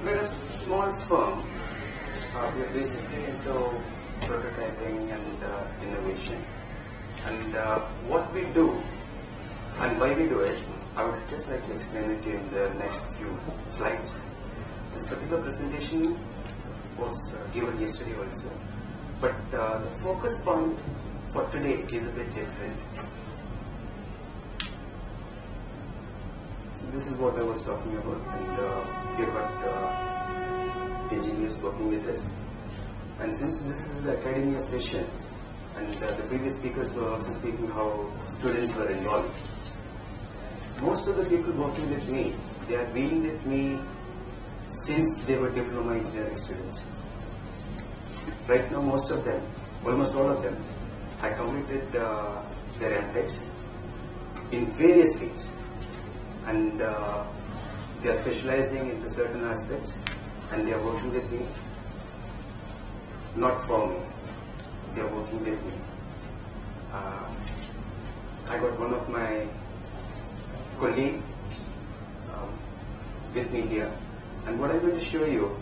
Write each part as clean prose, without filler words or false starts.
We're a small firm. We're basically into prototyping and innovation. And what we do and why we do it, I would just like to explain it in the next few slides. This particular presentation was given yesterday also. But the focus point for today is a bit different. So this is what I was talking about, and we've got engineers working with us. And since this is the academia session, and the previous speakers were also speaking how students were involved, most of the people working with me, they have been with me since they were diploma engineering students. Right now, most of them, almost all of them, have completed their MTechs in various fields, and they are specializing into certain aspects, and they are working with me, not for me, they are working with me. I got one of my colleagues with me here, and what I'm going to show you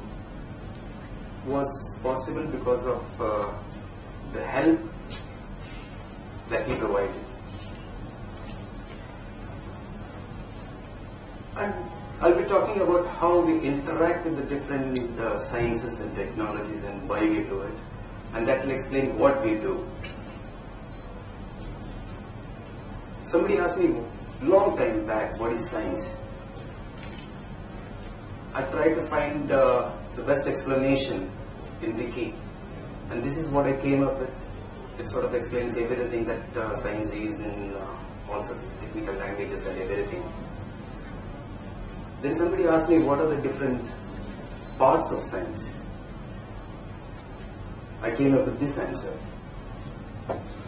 was possible because of the help that he provided. And I'll be talking about how we interact with the different sciences and technologies and why we do it. And that will explain what we do. Somebody asked me long time back, what is science? I tried to find the best explanation in Wiki, and this is what I came up with. It sort of explains everything that science is in all sorts of technical languages and everything. Then somebody asked me what are the different parts of science. I came up with this answer.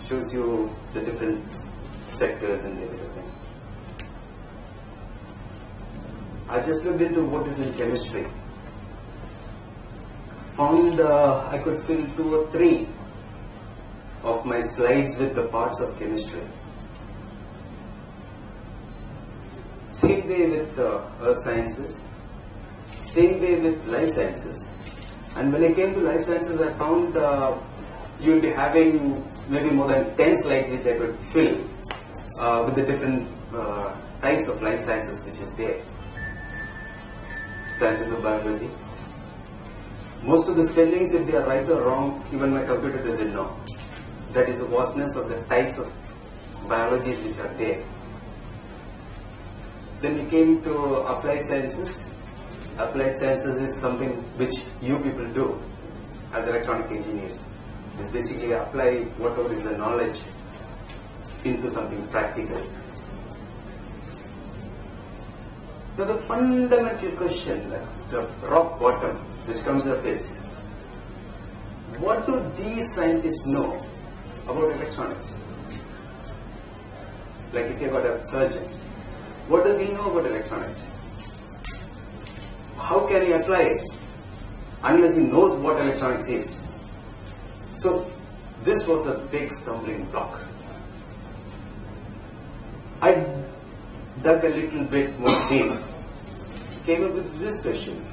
Shows you the different sectors and everything. I just looked into what is in chemistry. Found I could fill 2 or 3 of my slides with the parts of chemistry. Same way with earth sciences, same way with life sciences. And when I came to life sciences, I found you'll be having maybe more than 10 slides which I could fill with the different types of life sciences which is there. Branches of biology. Most of the spellings, if they are right or wrong, even my computer doesn't know. That is the vastness of the types of biologies which are there. Then we came to applied sciences. Applied sciences is something which you people do as electronic engineers. It's basically apply whatever is the knowledge into something practical. Now the fundamental question, the rock bottom, which comes up is, what do these scientists know about electronics? Like if you've got a surgeon, what does he know about electronics? How can he apply it unless he knows what electronics is? So this was a big stumbling block. I dug a little bit more deep, came up with this question.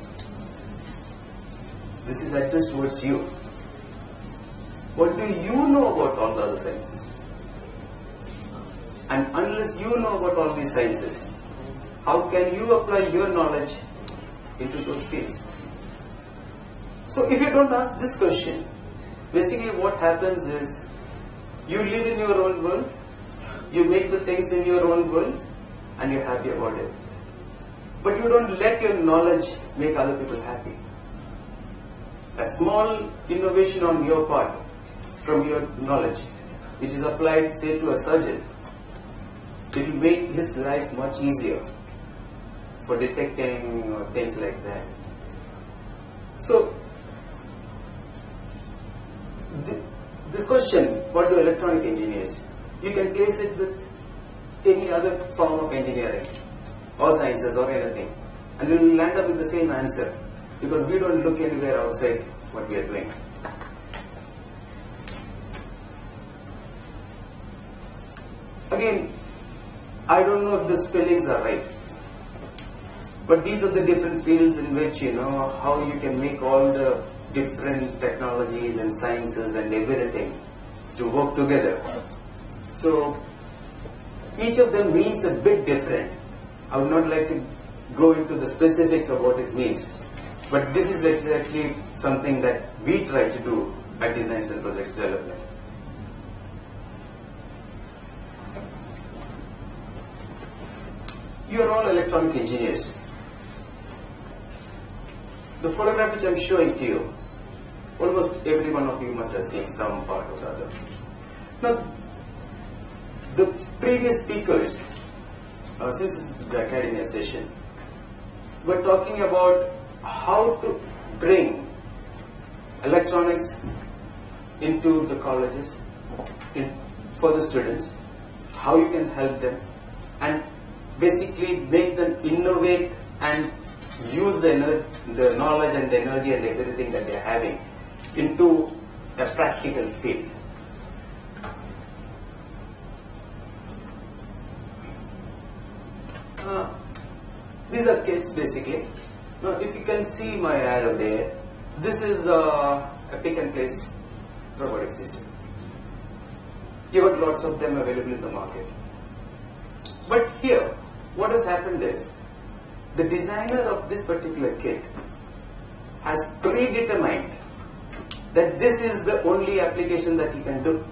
This is addressed towards you. What do you know about all the other sciences? And unless you know about all these sciences, how can you apply your knowledge into those fields? So if you don't ask this question, basically what happens is you live in your own world, you make the things in your own world, and you're happy about it. But you don't let your knowledge make other people happy. A small innovation on your part from your knowledge, which is applied, say, to a surgeon, it will make his life much easier for detecting things like that. So, this question, what do electronic engineers? You can place it with any other form of engineering, or sciences, or anything, and we will land up with the same answer, because we don't look anywhere outside what we are doing. Again, I don't know if the spellings are right. But these are the different fields in which, how you can make all the different technologies and sciences and everything to work together. So each of them means a bit different. I would not like to go into the specifics of what it means, but this is exactly something that we try to do at Designs and Projects Development. You are all electronic engineers. The photograph which I am showing to you, almost every one of you must have seen some part or the other. Now, the previous speakers, since the academia session, were talking about how to bring electronics into the colleges for the students, how you can help them, and basically make them innovate and use the knowledge and the energy and everything that they are having into a practical field. These are kits basically. Now if you can see my arrow there, this is a pick and place robotic system. You have lots of them available in the market. But here, what has happened is, the designer of this particular kit has predetermined that this is the only application that you can do.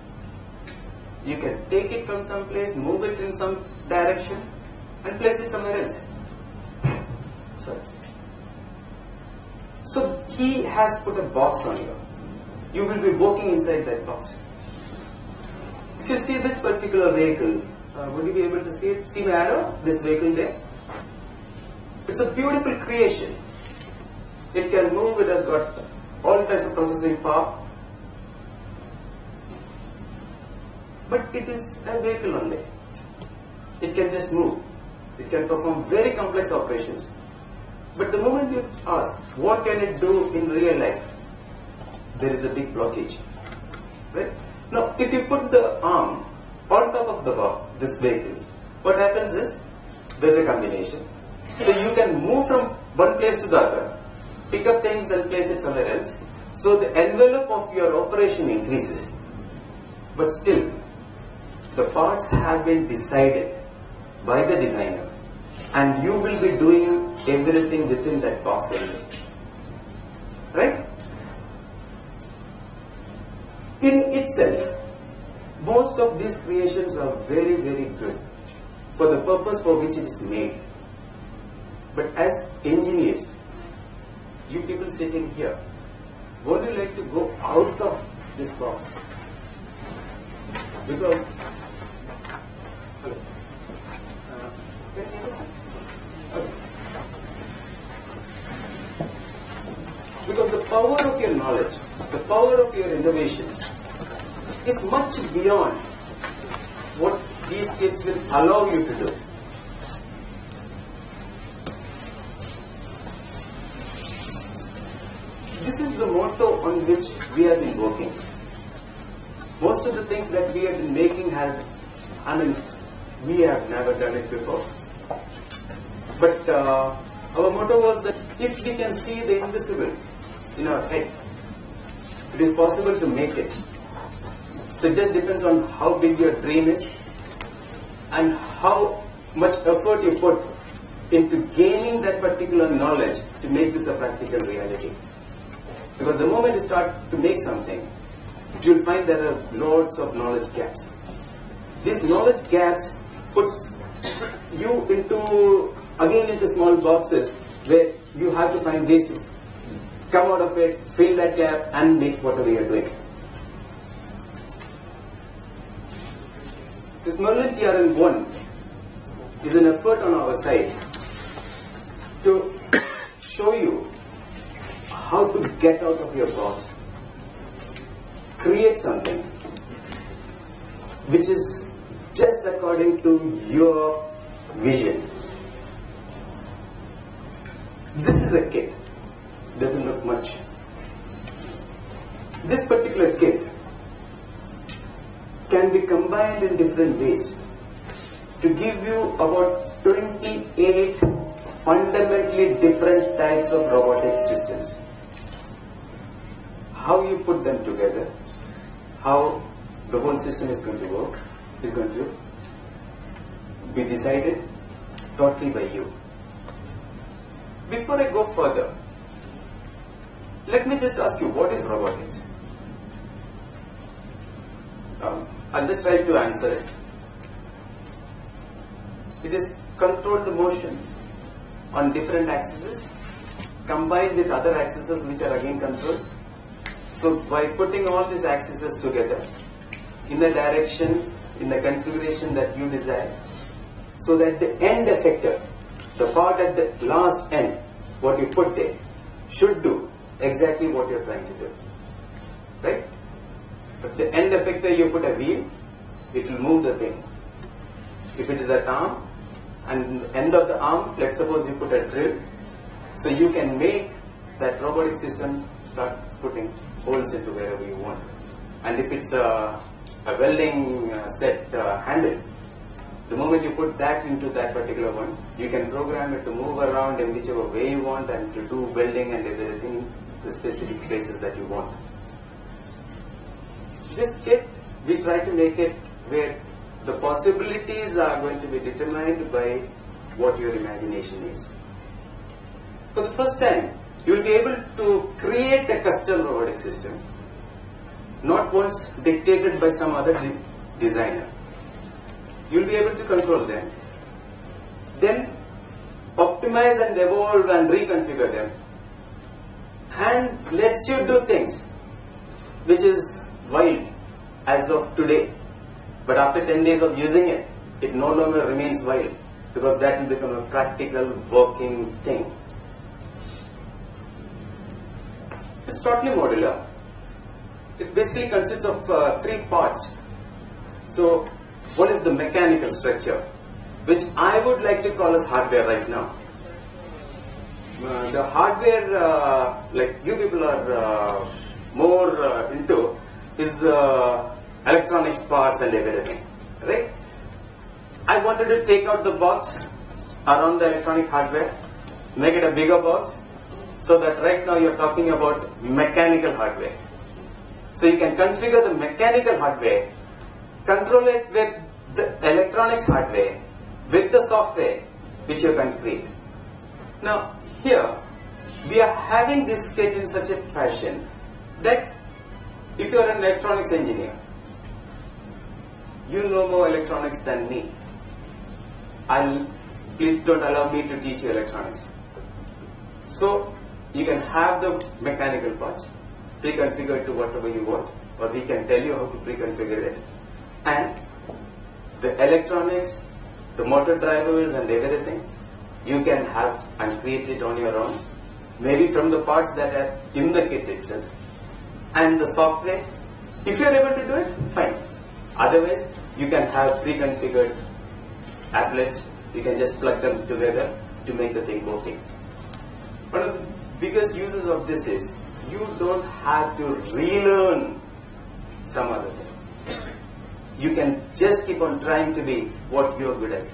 You can take it from some place, move it in some direction, and place it somewhere else. So he has put a box on you. You will be walking inside that box. If you see this particular vehicle, would you be able to see it? See my arrow? This vehicle there? It's a beautiful creation. It can move, it has got all types of processing power. But it is a vehicle only. It can just move. It can perform very complex operations. But the moment you ask, what can it do in real life? There is a big blockage. Right? Now, if you put the arm on top of this vehicle, what happens is, there's a combination. So you can move from one place to the other, pick up things and place it somewhere else. So the envelope of your operation increases. But still, the parts have been decided by the designer, and you will be doing everything within that box only. Right? In itself, most of these creations are very, very good for the purpose for which it is made. But as engineers, you people sitting here, would you like to go out of this box? Because because the power of your knowledge, the power of your innovation is much beyond what these kids will allow you to do. This is the motto on which we have been working. Most of the things that we have been making we have never done it before. But our motto was that if we can see the invisible in our head, it is possible to make it. So it just depends on how big your dream is and how much effort you put into gaining that particular knowledge to make this a practical reality. Because the moment you start to make something, you'll find there are lots of knowledge gaps. These knowledge gaps puts you into small boxes where you have to find ways to come out of it, fill that gap, and make whatever you're doing. This Merlin TRN1 is an effort on our side to show you how to get out of your box, create something which is just according to your vision. This is a kit, doesn't look much. This particular kit can be combined in different ways to give you about 28 fundamentally different types of robotic systems. How you put them together, how the whole system is going to work, is going to be decided totally by you. Before I go further, let me just ask you, what is robotics? I'll just try to answer it. It is controlled motion on different axes combined with other axes which are again controlled. So by putting all these axes together in the direction, in the configuration that you desire, so that the end effector, the part at the last end, what you put there, should do exactly what you're trying to do. Right? If the end effector you put a wheel, it will move the thing. If it is an arm, and the end of the arm, let's suppose you put a drill, so you can make that robotic system start putting holes into wherever you want. And if it's a welding set handle, the moment you put that into that particular one, you can program it to move around in whichever way you want and to do welding and everything, the specific places that you want. This kit, we try to make it where the possibilities are going to be determined by what your imagination is. For the first time, you will be able to create a custom robotic system, not once dictated by some other designer. You will be able to control them, then optimize and evolve and reconfigure them, and lets you do things which is wild as of today. But after 10 days of using it, it no longer remains wild, because that will become a practical working thing. It's totally modular. It basically consists of 3 parts. So, one is the mechanical structure, which I would like to call as hardware right now. The hardware, like you people are more into, is electronics parts and everything, right? I wanted to take out the box around the electronic hardware, make it a bigger box, so that right now you're talking about mechanical hardware. So you can configure the mechanical hardware, control it with the electronics hardware, with the software which you can create. Now here, we are having this kit in such a fashion that if you are an electronics engineer, you know more electronics than me. Please don't allow me to teach you electronics. So you can have the mechanical parts pre-configured to whatever you want, or we can tell you how to pre-configure it. And the electronics, the motor drivers and everything, you can have and create it on your own, maybe from the parts that are in the kit itself. And the software, if you are able to do it, fine. Otherwise, you can have pre-configured applets. You can just plug them together to make the thing working. One of the biggest uses of this is you don't have to relearn some other thing. You can just keep on trying to be what you're good at.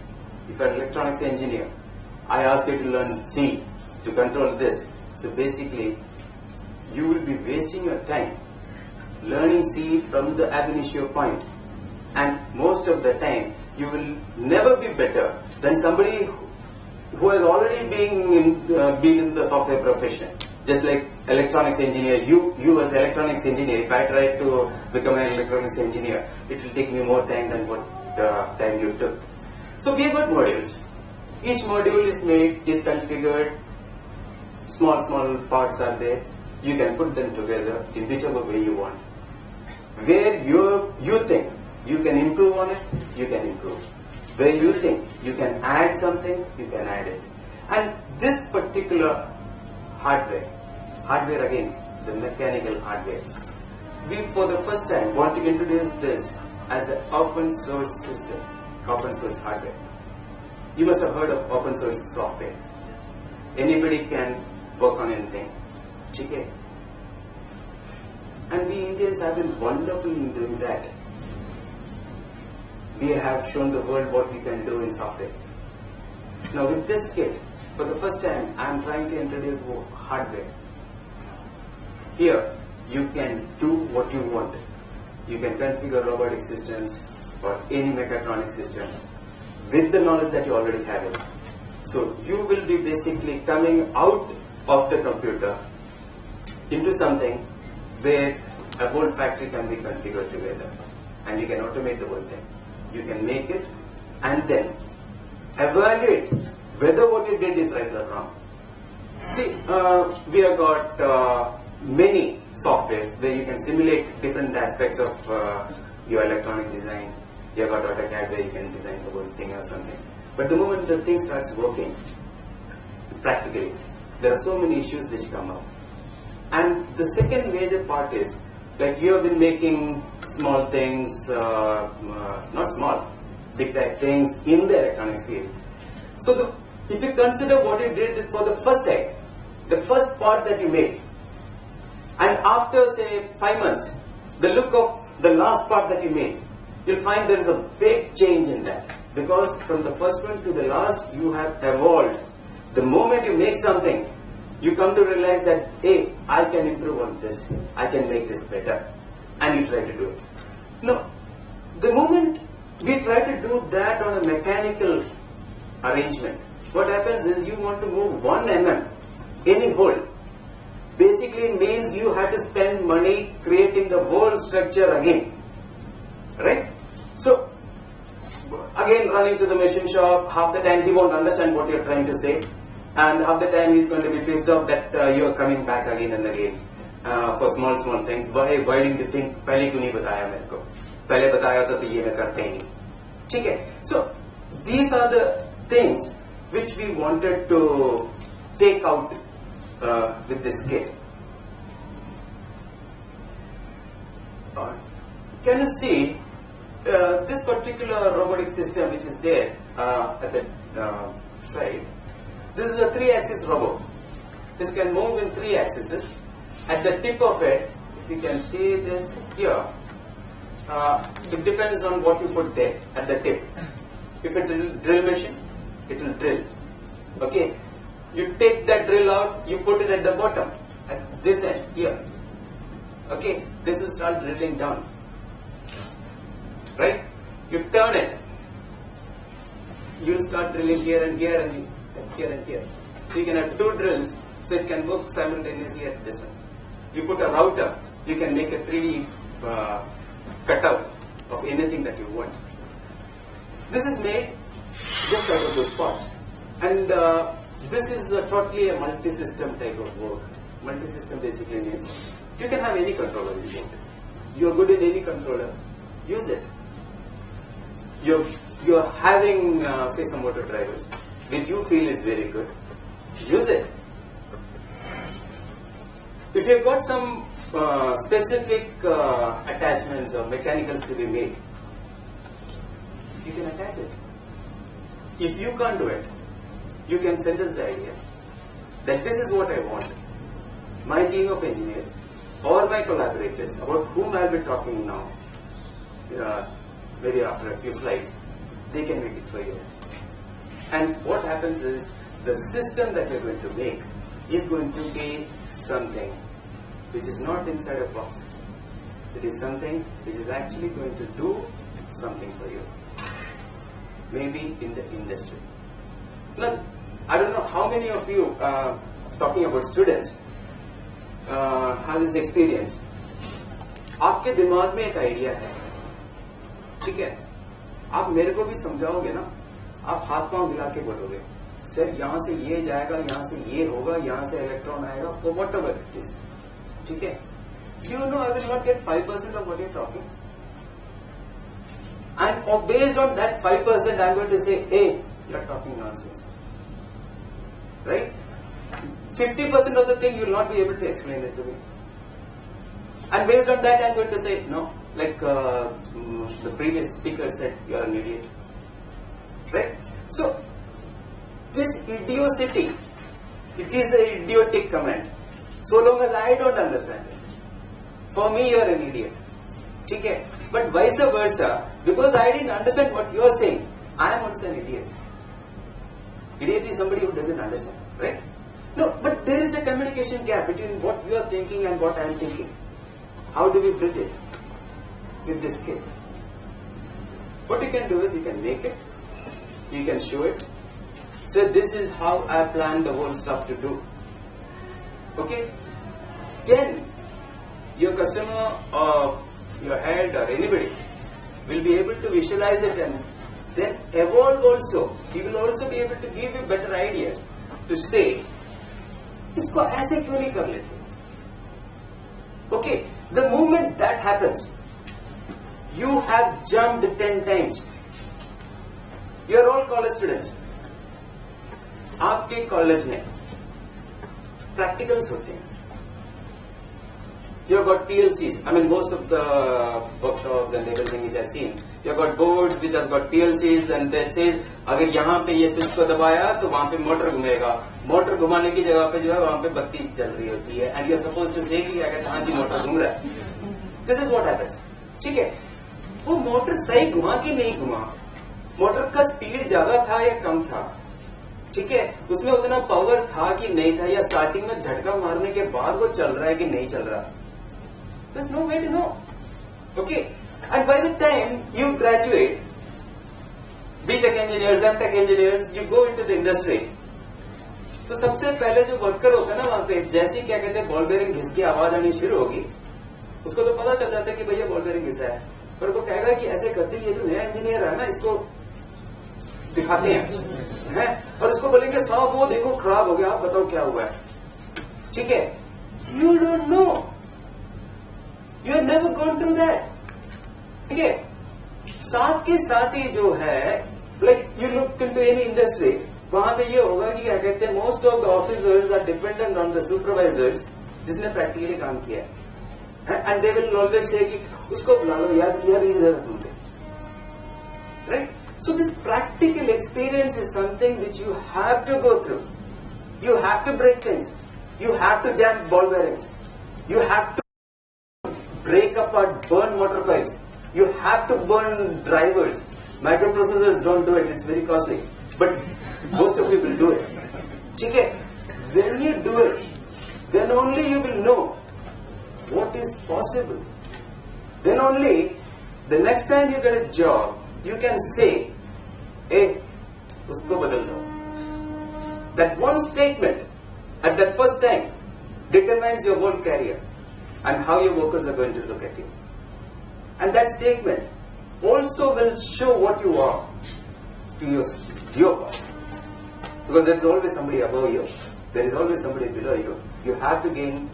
If you're an electronics engineer, I ask you to learn C to control this. So basically, you will be wasting your time learning C from the ab initio point, and most of the time you will never be better than somebody who has already been in the software profession. Just like electronics engineer, you as electronics engineer, if I try to become an electronics engineer, it will take me more time than what time you took. So we have got modules. Each module is configured, small parts are there. You can put them together in whichever way you want. Where you think you can improve on it, you can improve. Where you think you can add something, you can add it. And this particular hardware again, the mechanical hardware, we for the first time want to introduce this as an open source system, open source hardware. You must have heard of open source software. Anybody can work on anything. Okay. And we Indians have been wonderful in doing that. We have shown the world what we can do in software. Now with this kit, for the first time, I am trying to introduce hardware. Here, you can do what you want. You can configure robotic systems or any mechatronic system with the knowledge that you already have it. So you will be basically coming out of the computer into something where a whole factory can be configured together, and you can automate the whole thing. You can make it and then evaluate whether what you did is right or wrong. See, we have got many softwares where you can simulate different aspects of your electronic design. You have got AutoCAD where you can design the whole thing or something. But the moment the thing starts working, practically, there are so many issues which come up. And the second major part is, like you have been making small things, not small, big type things in the electronics field. So if you consider what you did for the first time, the first part that you made, and after say 5 months, the look of the last part that you made, you'll find there is a big change in that. Because from the first one to the last, you have evolved. The moment you make something, you come to realize that, hey, I can improve on this, I can make this better, and you try to do it. No, the moment we try to do that on a mechanical arrangement, what happens is you want to move 1 mm, any hole. Basically means you have to spend money creating the whole structure again. Right? So, again running to the machine shop, half the time he won't understand what you're trying to say, and half the time he's going to be pissed off that you're coming back again and again for small things. Why didn't you think, पहले क्यों नहीं बताया मेरे को? पहले बताया तो ये मैं करते ही नहीं. ठीक है? So, these are the things which we wanted to take out with this kit. Can you see this particular robotic system which is there at the side? This is a 3-axis robot. This can move in 3 axes. At the tip of it, if you can see this here, it depends on what you put there at the tip. If it's a drill machine, it will drill. Okay, you take that drill out, you put it at the bottom, at this end here. Okay, this will start drilling down. Right? You turn it, you will start drilling here and here and here and here. So you can have 2 drills, so it can work simultaneously at this one. You put a router, you can make a 3D cutout of anything that you want. This is made just out of those parts. And this is totally a multi-system type of work. Multi-system basically means you can have any controller you want. You are good in any controller, use it. You're having say some motor drivers which you feel is very good, use it. If you've got some specific attachments or mechanicals to be made, you can attach it. If you can't do it, you can send us the idea that this is what I want. My team of engineers or my collaborators, about whom I'll be talking now, maybe after a few slides, they can make it for you. And what happens is, the system that we're going to make is going to be something which is not inside a box. It is something which is actually going to do something for you. Maybe in the industry. Now, I don't know how many of you, talking about students, have this experience. आपके दिमाग में एक idea है, ठीक है? आप मेरे को भी समझाओगे ना, आप हाथ पांव हिला के बोलोगे, सर यहाँ से ये जाएगा, यहाँ से ये होगा, यहाँ से इलेक्ट्रॉन आएगा, for whatever it is, ठीक है? You know I will not get 5% of what you're talking. And based on that 5%, I'm going to say, hey, you're talking nonsense. Right? 50% of the thing you will not be able to explain it to me. And based on that, I'm going to say, no, like the previous speaker said, you're an idiot. Right? So, this idiocy, it is an idiotic comment. So long as I don't understand it. For me, you're an idiot. Okay? But vice versa, because I didn't understand what you're saying, I am also an idiot. Idiot is somebody who doesn't understand, right? No, but there is a communication gap between what you are thinking and what I am thinking. How do we bridge it with this kit? What you can do is you can make it, you can show it. So this is how I plan the whole stuff to do. Okay? Then your customer or your head or anybody will be able to visualize it and then evolve also. He will also be able to give you better ideas to say, इसको ऐसे क्यों नहीं कर लेते? Okay, the moment that happens, you have jumped 10 times. You are all college students. आपके college में practicals होते हैं. You have got PLCs. I mean, most of the workshops and everything which I've seen, you have got boards which have got PLCs, and that says, अगर यहाँ पे ये switch को दबाया तो वहाँ पे मोटर घूमेगा. मोटर घुमाने की जगह पे जो है वहाँ पे बत्ती चल रही होती है. And you are supposed to say कि अगर हाँ जी मोटर घूम रहा है. This is what happens. ठीक है? वो मोटर सही घुमा कि नहीं घुमा? मोटर का स्पीड ज्यादा था या कम था? ठीक है, उसमें उतना पावर था कि नहीं था, या स्टार्टिंग में झटका मारने के बाद वो चल रहा है कि नहीं चल रहा? There's no way to know. Okay, and by the time you graduate, B.Tech engineers, M.Tech engineers, you go into the industry. तो सबसे पहले जो वर्कर होता है ना वहां पे, जैसे ही क्या कहते हैं बॉल बेयरिंग घिस की आवाज आनी शुरू होगी, उसको तो पता चल जाता है कि भैया बॉल बेयरिंग घिसा है. पर वो कहेगा कि ऐसे करते ये जो नया इंजीनियर है ना, इसको दिखाते हैं और उसको बोलेंगे साहब वो देखो खराब हो गया, आप बताओ क्या हुआ है. ठीक है, you don't know, you have never gone through that. ठीक है, साथ के साथ ही जो है, like you look into any industry, वहां पे ये होगा कि क्या कहते हैं, most of the officers are dependent on the supervisors जिसने प्रैक्टिकली काम किया है. And they will always say कि उसको बुला लो यार, नहीं जरूरत होंगे. Right? So this practical experience is something which you have to go through. You have to break things. You have to jam ball bearings. You have to break apart, burn motor pipes. You have to burn drivers. Microprocessors don't do it. It's very costly. But most of you will do it. Okay? When you do it, then only you will know what is possible. Then only the next time you get a job, you can say, hey, usko badal do. That one statement at that first time determines your whole career and how your workers are going to look at you. And that statement also will show what you are to your boss. Because there is always somebody above you. There is always somebody below you. You have to gain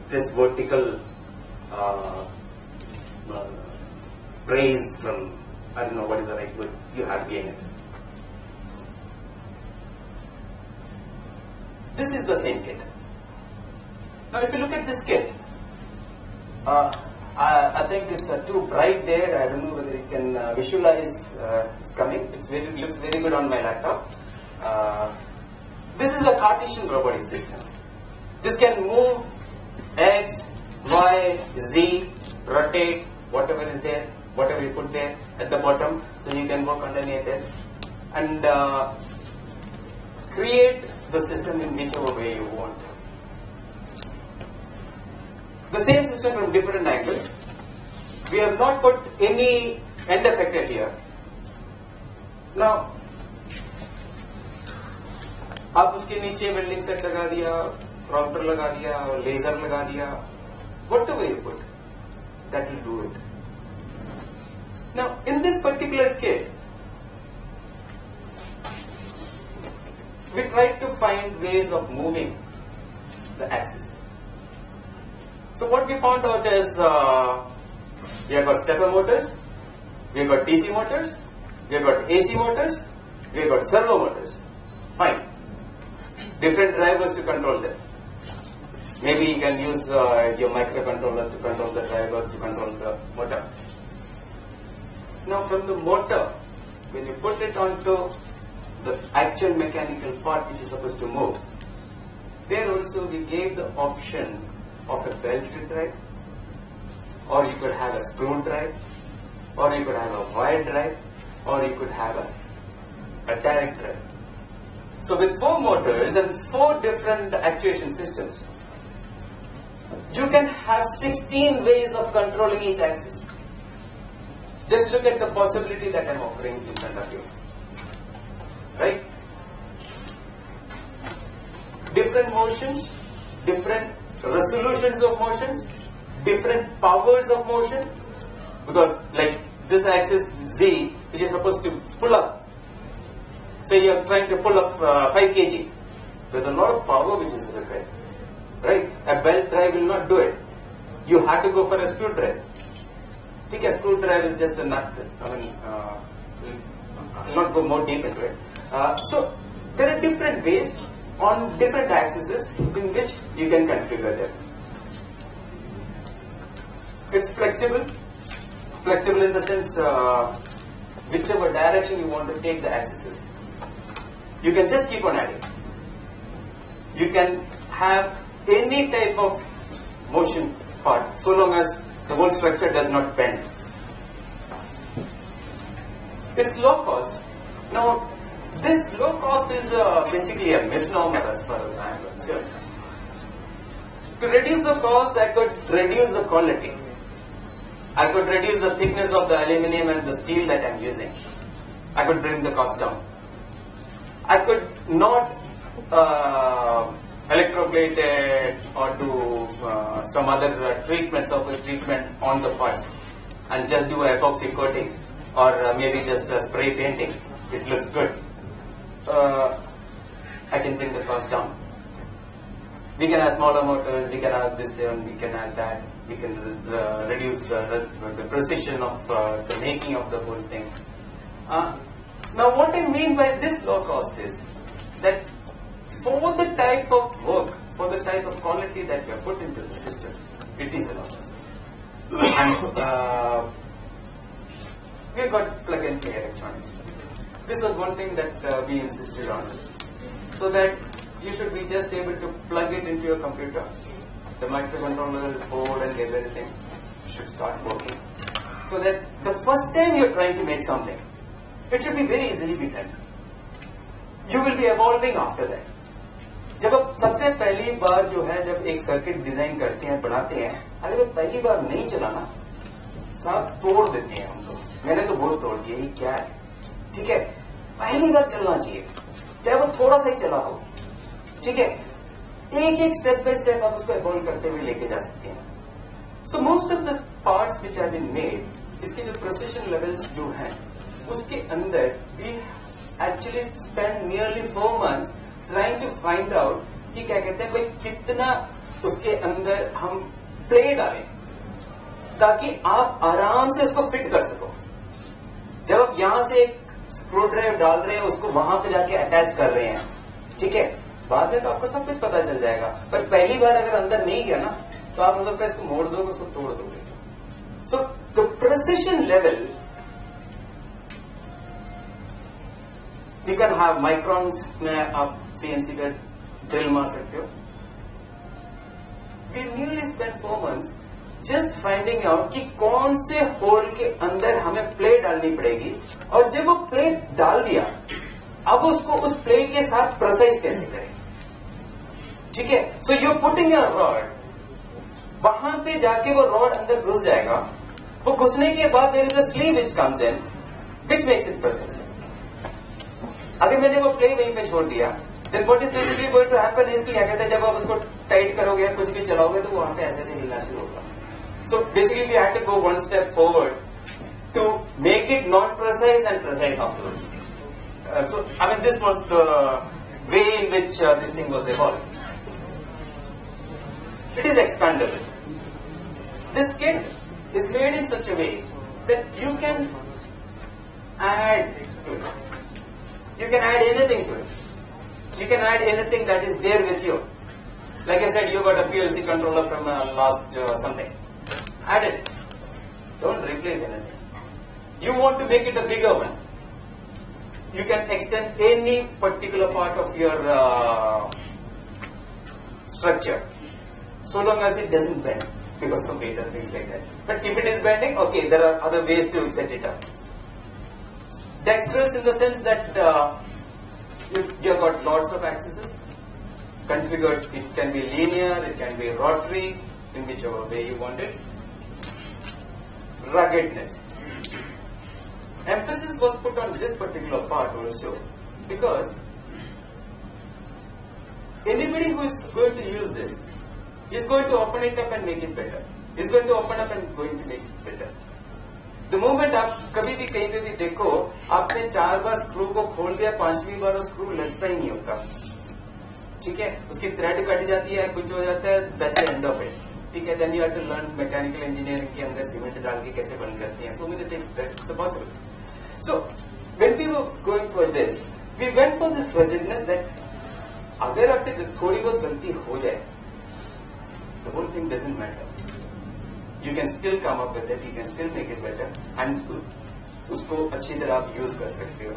this vertical praise from, I don't know what is the right word, you have to gain it. This is the same kit. Now if you look at this kit, I think it's too bright there. I don't know whether you can visualize it's coming. It looks very good on my laptop. This is a Cartesian robotic system. This can move X, Y, Z, rotate, whatever is there, whatever you put there at the bottom, so you can work underneath it and create the system in whichever way you want. The same system from different angles. We have not put any end effector here. Now, आप उसके नीचे welding set लगा दिया, prompter लगा दिया, laser लगा दिया, whatever you put, that will do it. Now, in this particular case, we tried to find ways of moving the axis. So what we found out is we have got stepper motors, we have got DC motors, we have got AC motors, we have got servo motors. Fine. Different drivers to control them. Maybe you can use your microcontroller to control the driver, to control the motor. Now from the motor, when you put it onto the actual mechanical part which is supposed to move, there also we gave the option of a belted drive, or you could have a screw drive, or you could have a wire drive, or you could have a direct drive. So with 4 motors and 4 different actuation systems, you can have 16 ways of controlling each axis. Just look at the possibility that I am offering in front of you. Right? Different motions, different resolutions of motions, different powers of motion. Because like this axis Z, which is supposed to pull up. Say you are trying to pull up 5 kg. There's a lot of power which is required. Right? A belt drive will not do it. You have to go for a screw drive. Take a screw drive is just a nut. I mean, I'll not go more deep into it. So there are different ways on different axes in which you can configure them. It's flexible. Flexible in the sense whichever direction you want to take the axis. You can just keep on adding. You can have any type of motion part so long as the whole structure does not bend. It's low cost. Now, this low cost is basically a misnomer as far as I am concerned. To reduce the cost, I could reduce the quality. I could reduce the thickness of the aluminum and the steel that I am using. I could bring the cost down. I could not electroplate it or do some other treatment, surface treatment on the parts and just do an epoxy coating or maybe just a spray painting. It looks good. I can bring the cost down. We can have smaller motors, we can have this one, we can have that. We can reduce the precision of the making of the whole thing. Now what I mean by this low cost is that for the type of work, for the type of quality that we have put into the system, it is a low cost. And we've got plug-and-play electronics. This was one thing that we insisted on, so that you should be just able to plug it into your computer. The microcontroller, board and everything should start working. So that the first time you're trying to make something, it should be very easily be done. You will be evolving after that. जब आप सबसे पहली बार जो है जब एक circuit design करते हैं बनाते हैं, अगर वो पहली बार नहीं चलाना, सब तोड़ देते हैं हम तो. मैंने तो बहुत तोड़ दिया. ये क्या है? ठीक है, पहली बार चलना चाहिए, चाहे वो थोड़ा सा ही चला हो. ठीक है, एक एक स्टेप बाय स्टेप आप उसको इवॉल्व करते हुए लेके जा सकते हैं. So most of the parts which are been made, इसके जो प्रिसिशन लेवल्स जो हैं, उसके अंदर we actually spend nearly 4 months trying to find out कि क्या कहते हैं भाई कितना उसके अंदर हम प्ले डालें ताकि आप आराम से उसको फिट कर सको. जब आप यहां से एक स्क्रू ड्राइव डाल रहे हैं, उसको वहां पे जाके अटैच कर रहे हैं, ठीक है, बाद में तो आपको सब कुछ पता चल जाएगा. पर पहली बार अगर अंदर नहीं गया ना, तो आप मतलब इसको मोड़ दोगे, उसको तोड़ दोगे. So the precision level you can have microns में आप सीएनसी का ड्रिल मार सकते हो. We nearly spend 4 months just finding out कि कौन से होल के अंदर हमें प्लेट डालनी पड़ेगी, और जब वो प्लेट डाल दिया, अब उसको उस प्लेट के साथ प्रिसाइज कैसे करें. ठीक है, so you putting your rod, वहां पे जाके वो रॉड अंदर घुस जाएगा. वो घुसने के बाद there is a sleeve which comes in which makes it precise. अगर मैंने वो प्लेट वहीं पे छोड़ दिया, then what is basically going to happen is कि क्या कहते हैं, जब आप उसको टाइट करोगे या कुछ भी चलाओगे तो वहां पे ऐसे से हिलना शुरू होगा. So basically we had to go one step forward to make it non-precise and precise afterwards. So I mean this was the way in which this thing was evolved. It is expandable. This kit is made in such a way that you can add to it. You can add anything to it. You can add anything that is there with you. Like I said, you got a PLC controller from last something. Add it. Don't replace anything. You want to make it a bigger one. You can extend any particular part of your structure, so long as it doesn't bend because of weight and things like that. But if it is bending, okay, there are other ways to set it up. Dexterous in the sense that you have got lots of axes configured. It can be linear, it can be rotary, in whichever way you want it. Ruggedness. Emphasis was put on this particular part also because anybody who is going to use this is going to open it up and make it better. Is going to open up and going to make it better. The moment आप कभी भी कहीं पे भी देखो, आपने 4 बार screw को खोल दिया, 5वीं बार स्क्रू लगता ही नहीं होता. ठीक है, उसकी थ्रेड कट जाती है, कुछ हो जाता है, that's the end of it. ठीक है, then you have to learn mechanical engineering के अंदर सीमेंट डाल के कैसे बंद करती हैं. So many things that's possible. So when we were going for this, we went for this ruggedness that अगर आपसे थोड़ी बहुत गलती हो जाए, the whole thing doesn't matter. You can still come up with it, you can still make it better, and उसको अच्छी तरह आप यूज कर सकते हो.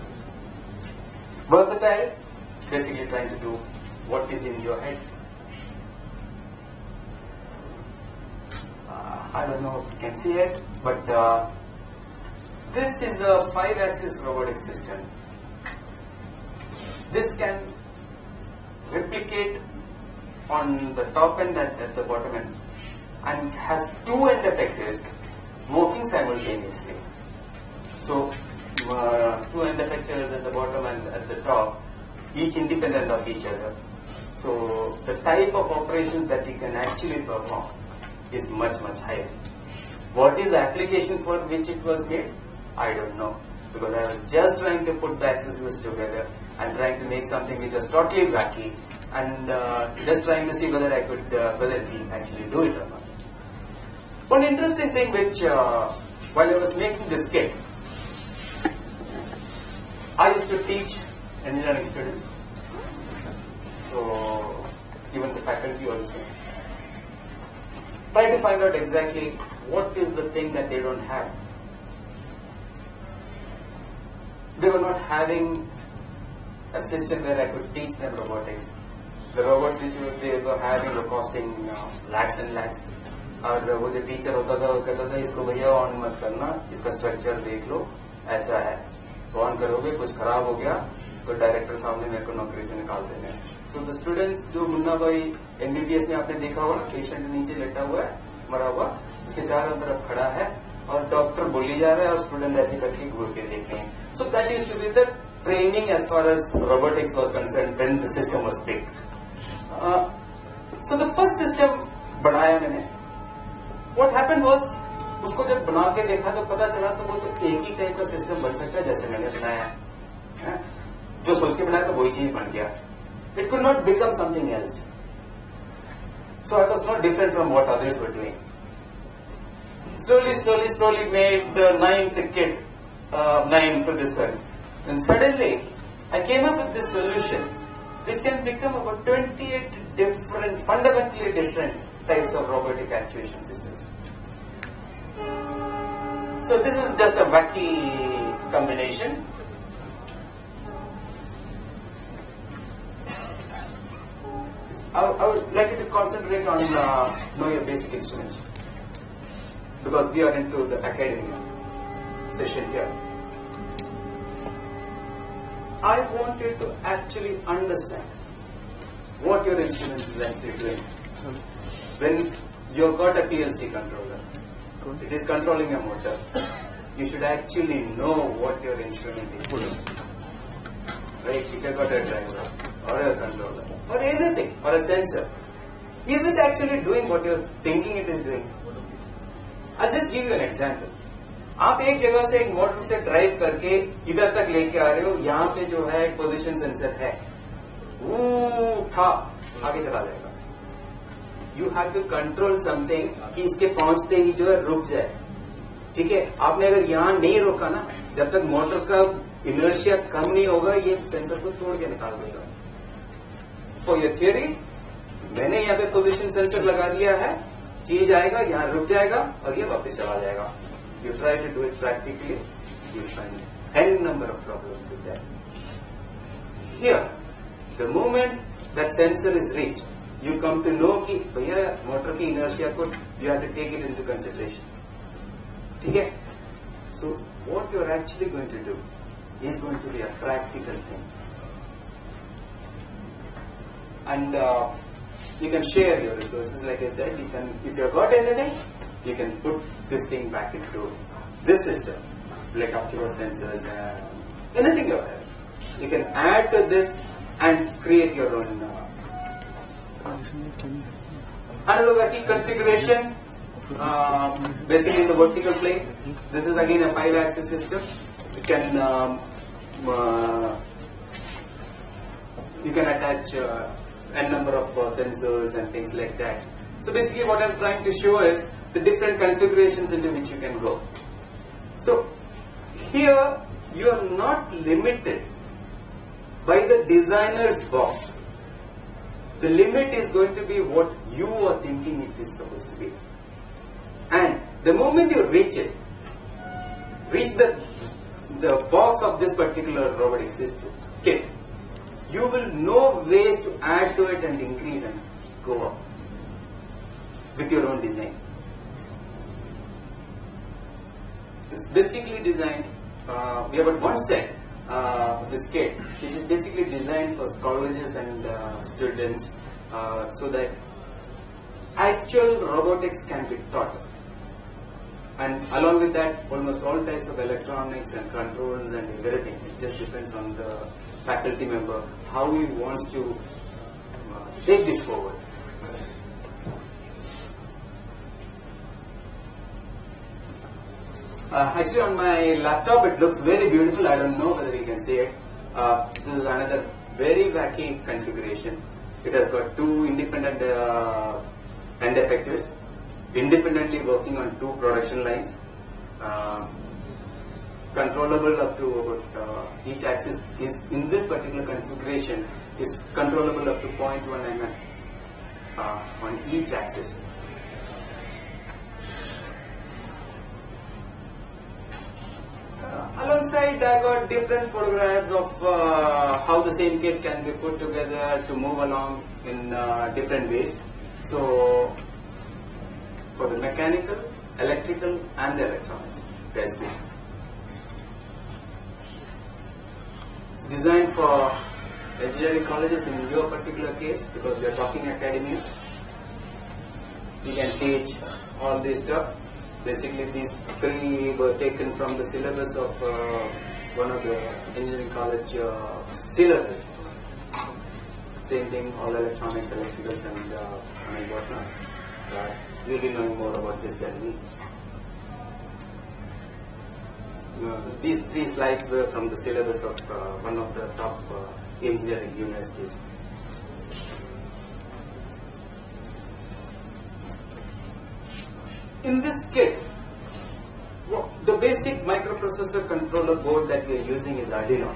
Versatile, basically trying to do what is in your head. I don't know if you can see it, but this is a 5-axis robotic system. This can replicate on the top end and at the bottom end, and has 2 end effectors working simultaneously. So 2 end effectors at the bottom and at the top, each independent of each other. So the type of operations that you can actually perform is much higher. What is the application for which it was made? I don't know, because I was just trying to put the axes together and trying to make something which was totally wacky, and just trying to see whether I could, whether we actually do it or not. One interesting thing which, while I was making this kit, I used to teach engineering students, so even the faculty also. Try to find out exactly what is the thing that they don't have. They were not having a system where I could teach them robotics. The robots which they were having were costing lakhs and lakhs. और वो जो teacher होता था वो कहता था इसको भैया ऑन मत करना, इसका स्ट्रक्चर देख लो, ऐसा है, तो ऑन करोगे कुछ खराब हो गया तो डायरेक्टर सामने मेरे को नौकरी से निकाल देंगे. सो द स्टूडेंट्स, जो मुन्ना भाई एमबीबीएस में आपने देखा होगा, पेशेंट नीचे लेटा हुआ है, मरा हुआ, उसके चारों तरफ खड़ा है और डॉक्टर बोली जा रहा है और स्टूडेंट ऐसे करके घूर के देखे हैं. So that used to be the training as far as robotics was concerned when the system was picked. So the first system बनाया मैंने. व्हाट हैपेंड वाज, उसको जब बना के देखा तो पता चला तो वो तो एक ही टाइप का सिस्टम बन सकता है जैसे मैंने बनाया है. जो सोच के बनाया तो वही चीज बन गया. It could not become something else. So I was not different from what others were doing. Slowly made the 9th kit, 9 for this one. And suddenly, I came up with this solution, which can become about 28 different, fundamentally different types of robotic actuation systems. So this is just a wacky combination. I would like you to concentrate on know your basic instruments, because we are into the academic session here. I want you to actually understand what your instrument is actually doing. When you've got a PLC controller, it is controlling a motor, you should actually know what your instrument is doing. Right? If you've got a driver, or a controller, or anything, or a sensor, is it actually doing what you're thinking it is doing? I'll just give you an example. आप एक जगह से एक motor से drive करके इधर तक लेके आ रहे हो, यहाँ पे जो है एक पोजीशन सेंसर है, उठा आगे चला जाएगा. You have to control something कि इसके पहुंचते ही जो है रुक जाए. ठीक है, आपने अगर यहाँ नहीं रोका ना, जब तक मोटर का इनर्शिया कम नहीं होगा, ये सेंसर को तोड़ के निकाल देगा. फॉर योर थियरी, मैंने यहाँ पे पोजीशन सेंसर लगा दिया है, चीज आएगा, यहाँ रुक जाएगा और ये वापस चला जाएगा. You try to do it practically, you find any number of problems with that. Here the moment that sensor is reached, you come to know कि भैया मोटर की इनर्शिया को you have to take it into consideration. ठीक है? So what you are actually going to do is going to be a practical thing. and you can share your resources. Like I said, you can, if you have got anything, you can put this thing back into this system, like optical sensors and anything you have. You can add to this and create your own. Analog key configuration, basically in the vertical plane. This is again a 5-axis system. You can attach n number of sensors and things like that. So basically what I'm trying to show is the different configurations into which you can go. So here you are not limited by the designer's box. The limit is going to be what you are thinking it is supposed to be. And the moment you reach the box of this particular robotic system kit, you will know ways to add to it and increase and go up with your own design. It's basically designed, we have got one set of this kit which is basically designed for colleges and students so that actual robotics can be taught. And along with that, almost all types of electronics and controls and everything. It just depends on the faculty member how he wants to take this forward. Actually, on my laptop, it looks very beautiful. I don't know whether you can see it. This is another very wacky configuration. It has got two independent end effectors, independently working on two production lines, controllable up to about each axis is in this particular configuration is controllable up to 0.1 mm on each axis. Alongside, I got different photographs of how the same kit can be put together to move along in different ways. So, for the mechanical, electrical, and the electronics testing. It's designed for engineering colleges in your particular case because we are talking academia. You can teach all this stuff. Basically, these three were taken from the syllabus of one of the engineering college syllabus. Same thing, all electronics, electricals, and whatnot. You'll be knowing more about this than me. These three slides were from the syllabus of one of the top engineering universities. In this kit, the basic microprocessor controller board that we are using is Arduino.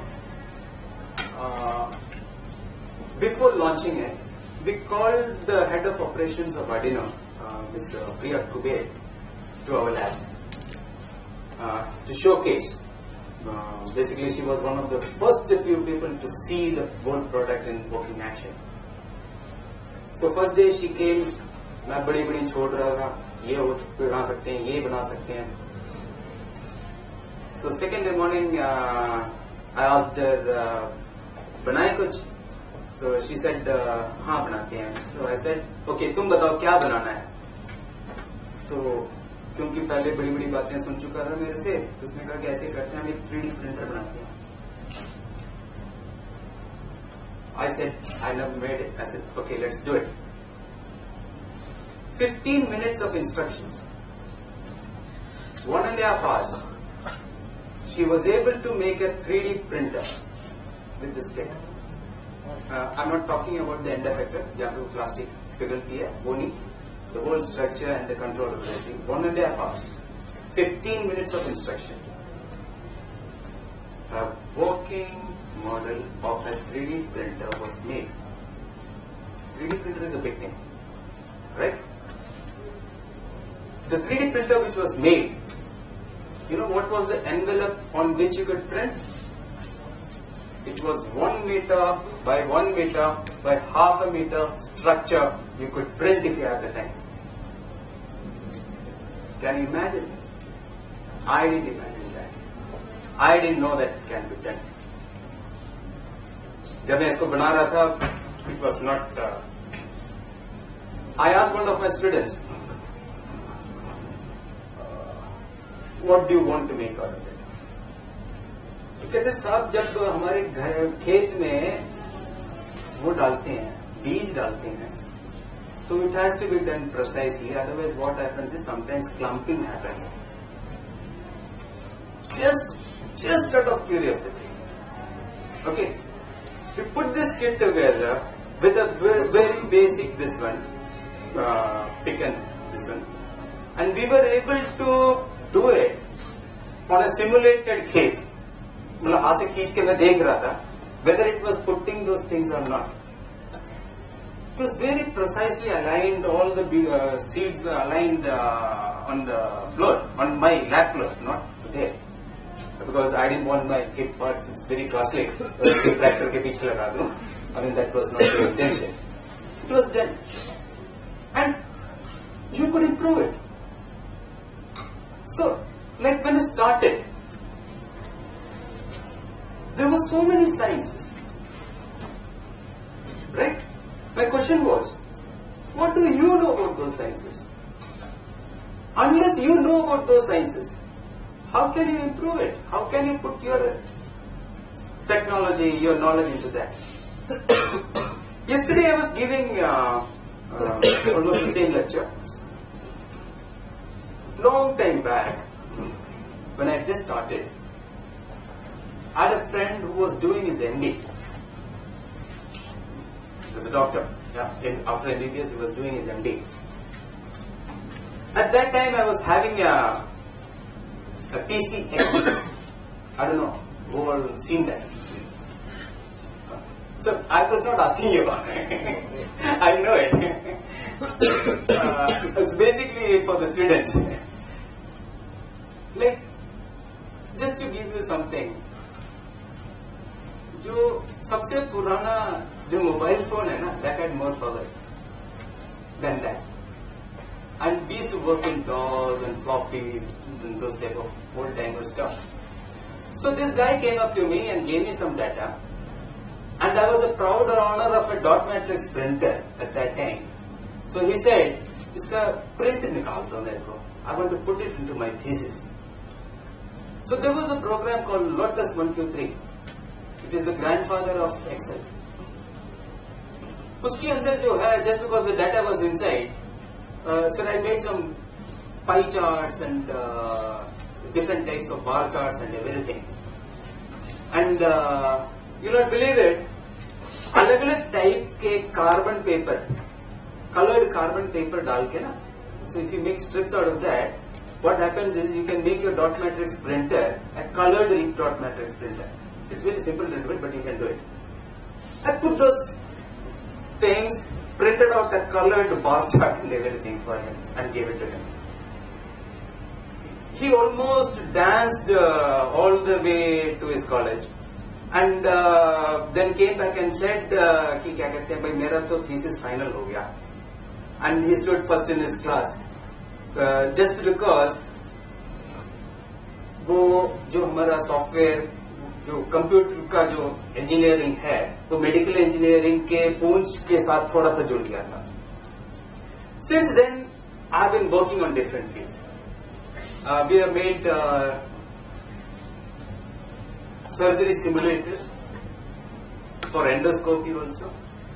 Before launching it, we called the head of operations of Arduino, Mr. Priya Kuber, to our lab to showcase. Basically, she was one of the first few people to see the board product in working action. So first day she came, मैं बड़ी छोड़ रहा था, ये बना सकते हैं, ये बना सकते हैं. So second day morning, I asked her, बनाए कुछ? So she said, हाँ बनाते हैं. So I said, okay, तुम बताओ क्या बनाना है? So क्योंकि पहले बड़ी बातें सुन चुका था मेरे से, तो उसने कहा कि ऐसे करते हैं, हम एक 3D प्रिंटर बनाते हैं. I said, I never made it. I said, okay, let's do it. 15 minutes of instructions, 1.5 hours. She was able to make a 3D printer with this kit. I'm not talking about the end effector, जहाँ पे वो plastic पिघलती है, वो नहीं. The whole structure and the control of everything. 1.5 hours, 15 minutes of instruction. A working model of a 3D printer was made. 3D printer is a big thing, right? The 3D printer which was made, you know what was the envelope on which you could print? It was 1 meter by 1 meter by half a meter structure you could print if you had the time. Can you imagine? I didn't imagine that. I didn't know that it can be done. जब मैं इसको बना रहा था, it was not. I asked one of my students, what do you want to make out of it? तो कहते साहब जब हमारे घर खेत में वो डालते हैं, बीज डालते हैं, so it has to be done precisely. Otherwise, what happens is sometimes clumping happens. Just out of curiosity. Okay, we put this kit together with a very basic this one, pick and this one, and we were able to do it on a simulated case. मतलब हाथ से खींच के मैं देख रहा था whether it was putting those things or not. It was very precisely aligned. All the seeds were aligned on the floor, on my lab floor, not there. Because I didn't want my kit parts, it's very costly. Tractor ke piche laga do. I mean, that was not the intention. It was done. And you could improve it. So, like when I started, there were so many sciences. Right? My question was, what do you know about those sciences? Unless you know about those sciences, how can you improve it? How can you put your technology, your knowledge into that? Yesterday I was giving almost the same lecture. Long time back, when I just started, I had a friend who was doing his MD. He was a doctor. Yeah, after MBBS, he was doing his MD. At that time, I was having a PC X. I don't know who all seen that. So I was not asking you. I know it. It's basically for the students. Like, just to give you something. जो सबसे पुराना जो mobile phone है ना, that had more power than that. And we used to work in DOS and floppy and those type of old timer stuff. So this guy came up to me and gave me some data, and I was a proud owner of a dot matrix printer at that time. So he said, "इसका print निकाल दो मेरे को. I want to put it into my thesis." So there was a program called Lotus 123. It is the grandfather of Excel. उसके अंदर जो है, just because the data was inside, so I made some pie charts and different types of bar charts and everything. And you'll not believe it, अलग-अलग type के carbon paper, colored carbon paper डाल के ना. So if you make strips out of that, what happens is you can make your dot matrix printer a colored dot matrix printer. It's very simple to do it, but you can do it. I put those things, printed out a colored bar chart and everything for him and gave it to him. He almost danced all the way to his college, and then came back and said कि क्या कहते हैं भाई मेरा तो thesis final हो गया. And he stood first in his class just because वो जो हमारा सॉफ्टवेयर जो कंप्यूटर का जो इंजीनियरिंग है वो मेडिकल इंजीनियरिंग के पूंछ के साथ थोड़ा सा जुड़ गया था. Since then, I've been working on different fields. We have made surgery simulators for endoscopy also,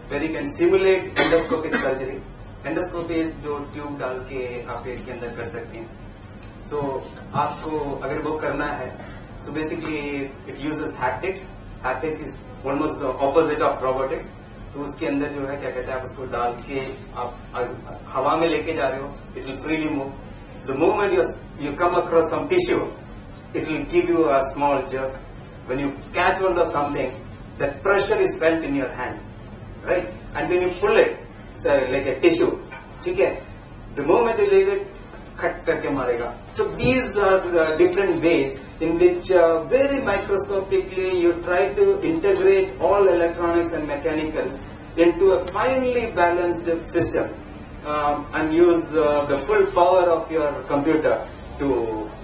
where you can simulate endoscopic surgery. Endoscopy is जो ट्यूब डाल के आप पेट के अंदर कर सकते हैं. So आपको अगर वो करना है, so basically it uses haptics. Haptics is almost the opposite of robotics. तो उसके अंदर जो है क्या कहते हैं आप उसको डाल के आप हवा में लेके जा रहे हो, it will freely move. The moment you come across some tissue, it will give you a small jerk. When you catch hold of something, that pressure is felt in your hand, right? And when you pull it, like a tissue, ठीक है? The moment you leave it, cut करके मारेगा. So these are the different ways in which very microscopically you try to integrate all electronics and mechanicals into a finely balanced system and use the full power of your computer to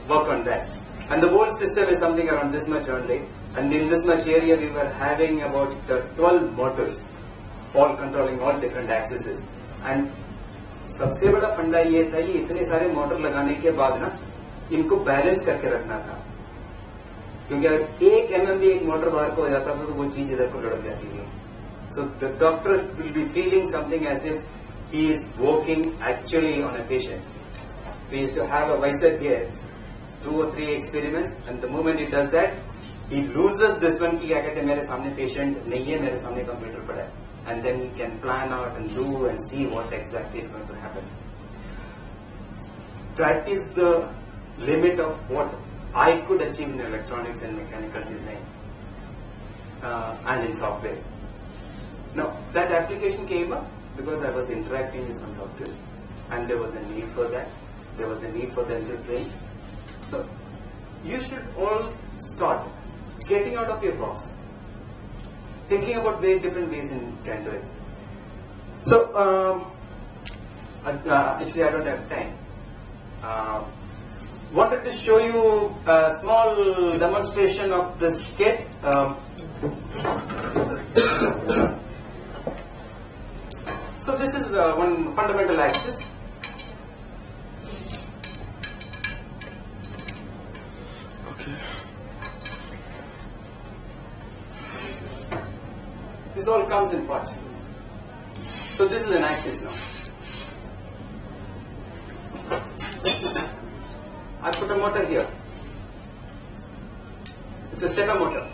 work on that. And the whole system is something around this much only, and in this much area we were having about 12 motors. all controlling all different axes. And सबसे बड़ा फंडा ये था कि इतने सारे motor लगाने के बाद ना इनको बैलेंस करके रखना था, क्योंकि अगर एक mm भी एक मोटर बाहर को हो जाता था तो वो चीज इधर को लड़क जाती थी. So the doctor will be feeling something as if he is working actually on a patient. We used to have a visor here, 2 or 3 experiments, and the moment he does that, he loses this one कि क्या कहते हैं, मेरे सामने patient नहीं है, मेरे सामने computer पड़ा है, and then he can plan out and do and see what exactly is going to happen. That is the limit of what I could achieve in electronics and mechanical design and in software. Now that application came up because I was interacting with some doctors, and there was a need for that. There was a need for them to train. So you should all start getting out of your box, thinking about very different ways you can do it. So actually I don't have time. Wanted to show you a small demonstration of this kit. So this is one fundamental axis. This all comes in parts. So this is an axis now. I put a motor here. It's a stepper motor.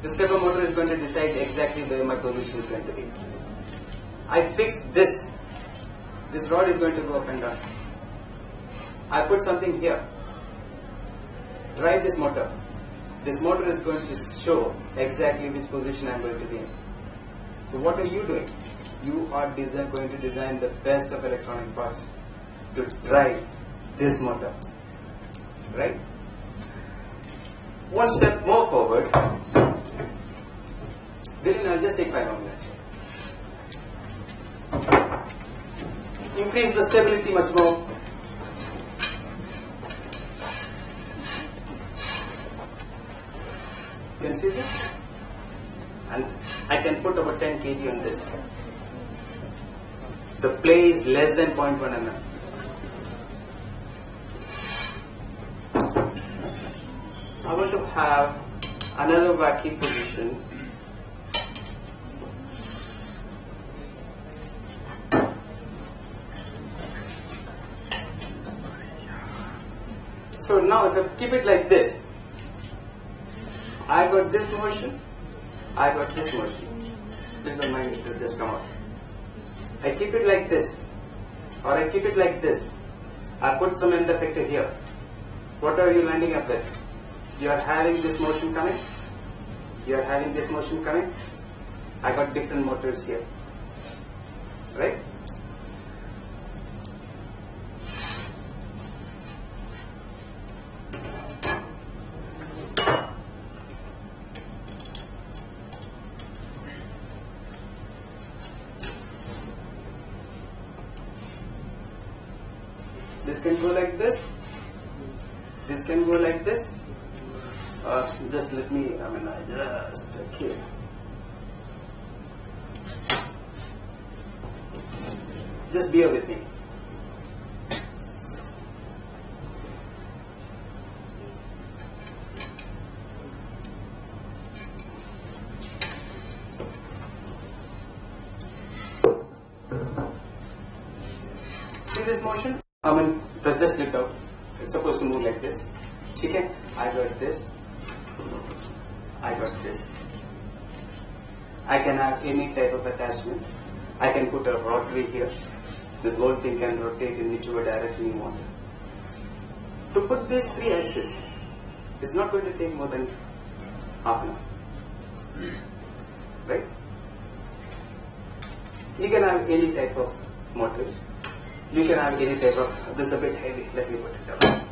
The stepper motor is going to decide exactly where my position is going to be. I fix this. This rod is going to go up and down. I put something here. Drive this motor. This motor is going to show exactly which position I am going to be in. So what are you doing? You are going to design the best of electronic parts to drive this motor. Right? One step more forward. Dylan, I'll just take 5 more minutes. Increase the stability much more. You can see this? And I can put about 10 kg on this. The play is less than 0.1 mm. I want to have another wacky position. So now if I keep it like this, I got this motion, I got this motion. Please don't mind, it will just come out. I keep it like this, or I keep it like this. I put some end effector here. What are you landing up with? You are having this motion coming. You are having this motion coming. I got different motors here. Right? This can go like this. This can go like this. Just let me, just okay. Just bear with me. See this motion? It was just slipped out. It's supposed to move like this. Okay? I got this. I got this. I can have any type of attachment. I can put a rotary here. This whole thing can rotate in whichever direction you want. To put these 3 axes, it's not going to take more than half an hour. Right? You can have any type of motors. You can have any type of, this is a bit heavy, let me put it down.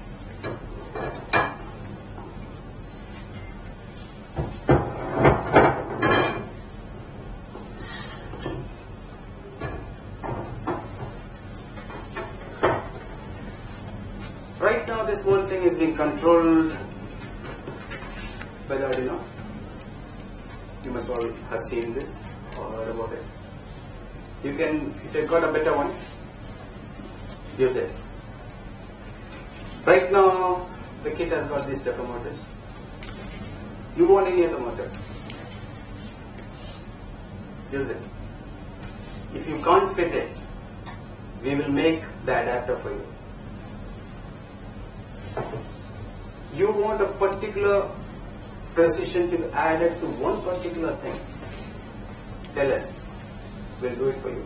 Right now this whole thing is being controlled by the Arduino. You must all have seen this or heard about it. You can, if you've got a better one, use it. Right now, the kit has got this type of motor. You want any other motor? Use it. If you can't fit it, we will make the adapter for you. You want a particular precision to be added to one particular thing. Tell us. We'll do it for you.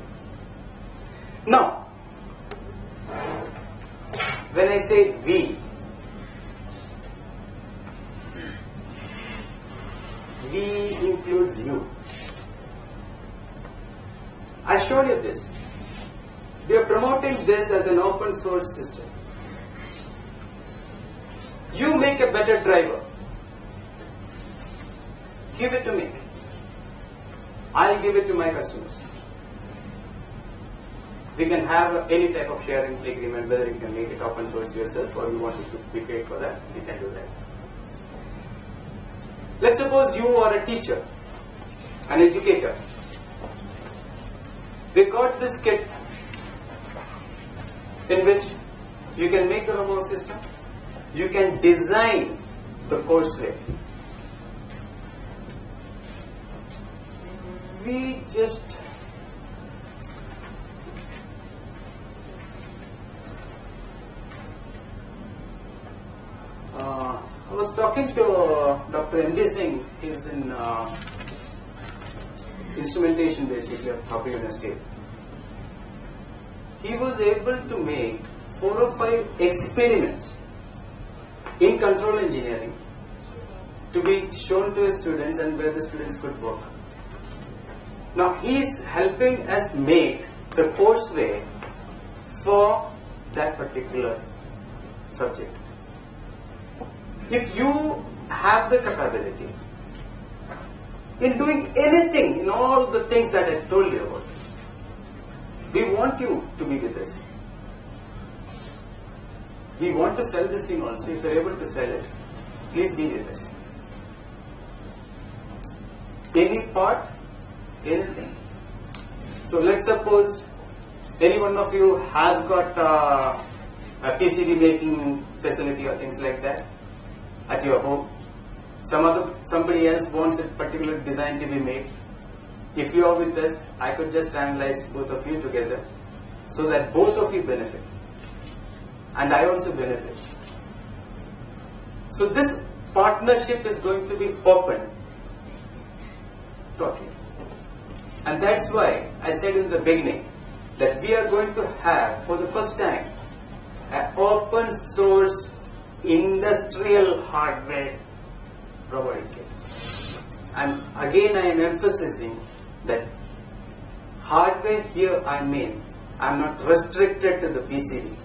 Now, when I say we includes you. I showed you this. We are promoting this as an open source system. You make a better driver. Give it to me. I'll give it to my customers. We can have any type of sharing agreement, whether you can make it open source yourself or you want it to be paid for that, we can do that. Let's suppose you are a teacher, an educator. We got this kit in which you can make the robot system, you can design the courseware. We just I was talking to Dr. M.D. Singh. He's in instrumentation basically of Thakur University. He was able to make 4 or 5 experiments in control engineering to be shown to his students and where the students could work. Now he is helping us make the courseware for that particular subject. If you have the capability in doing anything, in all the things that I told you about, we want you to be with us. We want to sell this thing also. If you are able to sell it, please be with us. Any part, anything. So let's suppose any one of you has got a PCB making facility or things like that at your home. Somebody else wants a particular design to be made. If you are with us, I could just analyze both of you together so that both of you benefit. And I also benefit. So this partnership is going to be open totally. And that's why I said in the beginning that we are going to have for the first time an open source industrial hardware robotic kit. And again I am emphasizing that hardware here I mean I am not restricted to the PCB.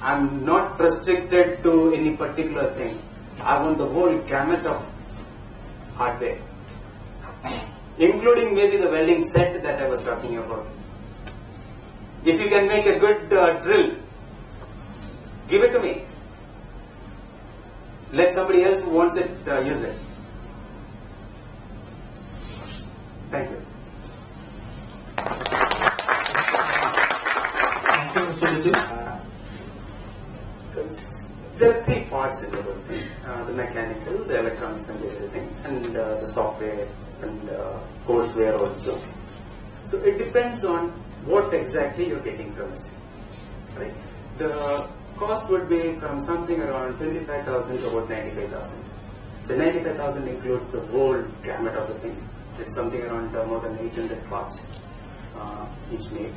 I am not restricted to any particular thing. I want the whole gamut of hardware, including maybe the welding set that I was talking about. If you can make a good drill, give it to me. Let somebody else who wants it use it. Thank you. Thank you, Mr. Vijay. There are 3 parts in the whole thing. The mechanical, the electronics and everything, and the software and courseware also. So it depends on what exactly you're getting from us. Right? The cost would be from something around 25,000 to about 95,000. The 95,000 includes the whole gamut of the things. It's something around more than 800 parts each made.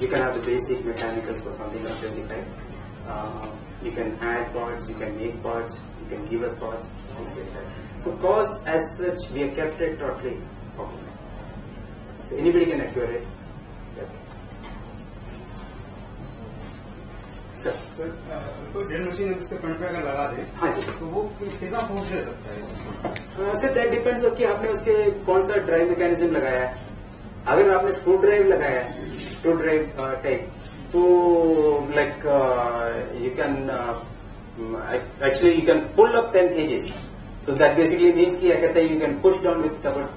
You can have the basic mechanicals for something around 25. You can add parts, you can make parts, you can give us parts, things like that. So cost as such, we have kept it totally open. So anybody can acquire it. Sir, तो drill machine इसके front पे अगर लगा दे हाँ जी तो वो कितना force दे सकता है? सर दैट डिपेंड्स कि आपने उसके कौन सा ड्राइव मैकेनिज्म लगाया है. अगर आपने स्क्रू ड्राइव लगाया है, स्क्रू ड्राइव टाइप, तो like you can actually you can pull up 10 kgs. So that basically means कि क्या कहते हैं, you can push down with about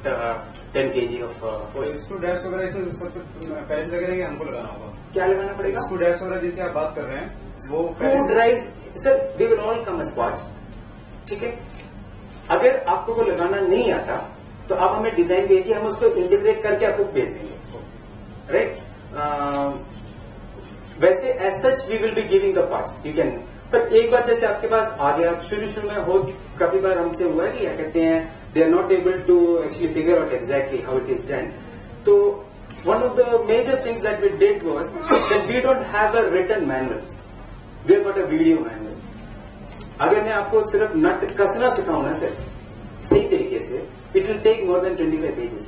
10 kg of force. Screw drives वगैरह इसमें सबसे पहले से लगेगा कि हमको लगाना होगा? क्या लगाना पड़ेगा? स्क्रू ड्राइव्स वगैरह जिनकी आप बात कर रहे हैं वो screw drive sir they will all come as parts. ठीक है, अगर आपको वो लगाना नहीं आता तो आप हमें डिजाइन भेजिए, हम उसको इंटीग्रेट करके आपको भेज देंगे. राइट? वैसे as such we will be giving the parts, you can. पर एक बार जैसे आपके पास आ गया, शुरू में हो काफी बार हमसे हुआ है कि क्या कहते हैं, they are not able to actually figure out exactly how it is done. So one of the major things that we did was that we don't have a written manual. We have got a video manual. अगर मैं आपको सिर्फ नट कसना सिखाऊं ना sir सही तरीके से, it will take more than 25 pages.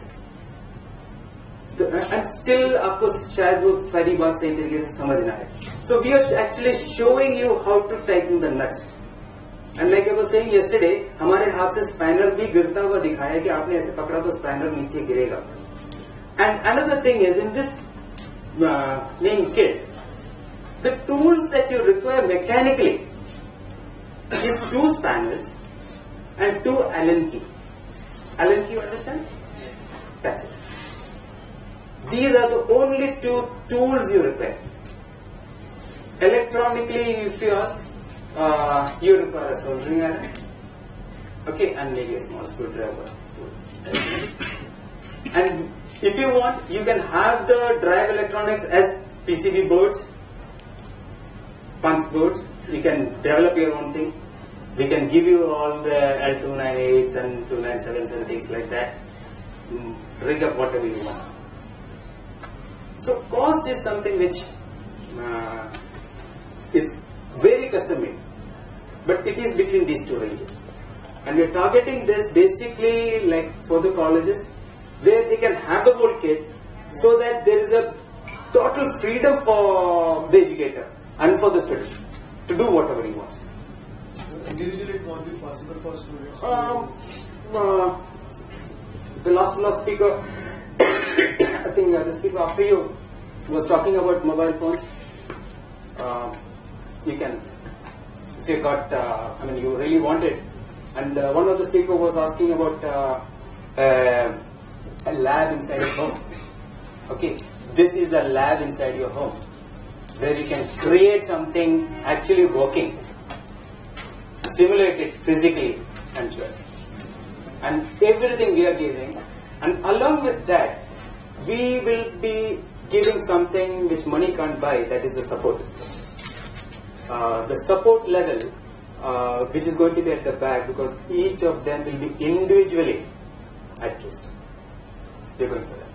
And still आपको शायद वो सारी बात सही तरीके से समझना है. So we are actually showing you how to tighten the nuts. And like I was saying yesterday, हमारे हाथ से स्पैनर भी गिरता हुआ दिखाया कि आपने ऐसे पकड़ा तो स्पैनर नीचे गिरेगा. And another thing is in this main kit, the tools that you require mechanically is 2 spanners and 2 Allen key. Allen key, you understand? That's it. These are the only 2 tools you require. Electronically, if you ask, you require a soldering iron, okay, and maybe a small screwdriver. And if you want, you can have the drive electronics as PCB boards, punch boards. You can develop your own thing. We can give you all the L298s and 297s and things like that. Rig up whatever you want. So cost is something which is very custom made, but it is between these 2 ranges, and we are targeting this basically like for the colleges where they can have the whole kit, so that there is a total freedom for the educator and for the student to do whatever he wants. Individually, it won't be possible for students. The last speaker, I think the speaker after you was talking about mobile phones. You can, if you got, you really want it. And one of the speakers was asking about a lab inside your home. Okay, this is a lab inside your home where you can create something actually working, simulate it physically, and sure. And everything we are giving, and along with that, we will be giving something which money can't buy, that is the support. The support level, which is going to be at the back, because each of them will be individually addressed. We're going for that.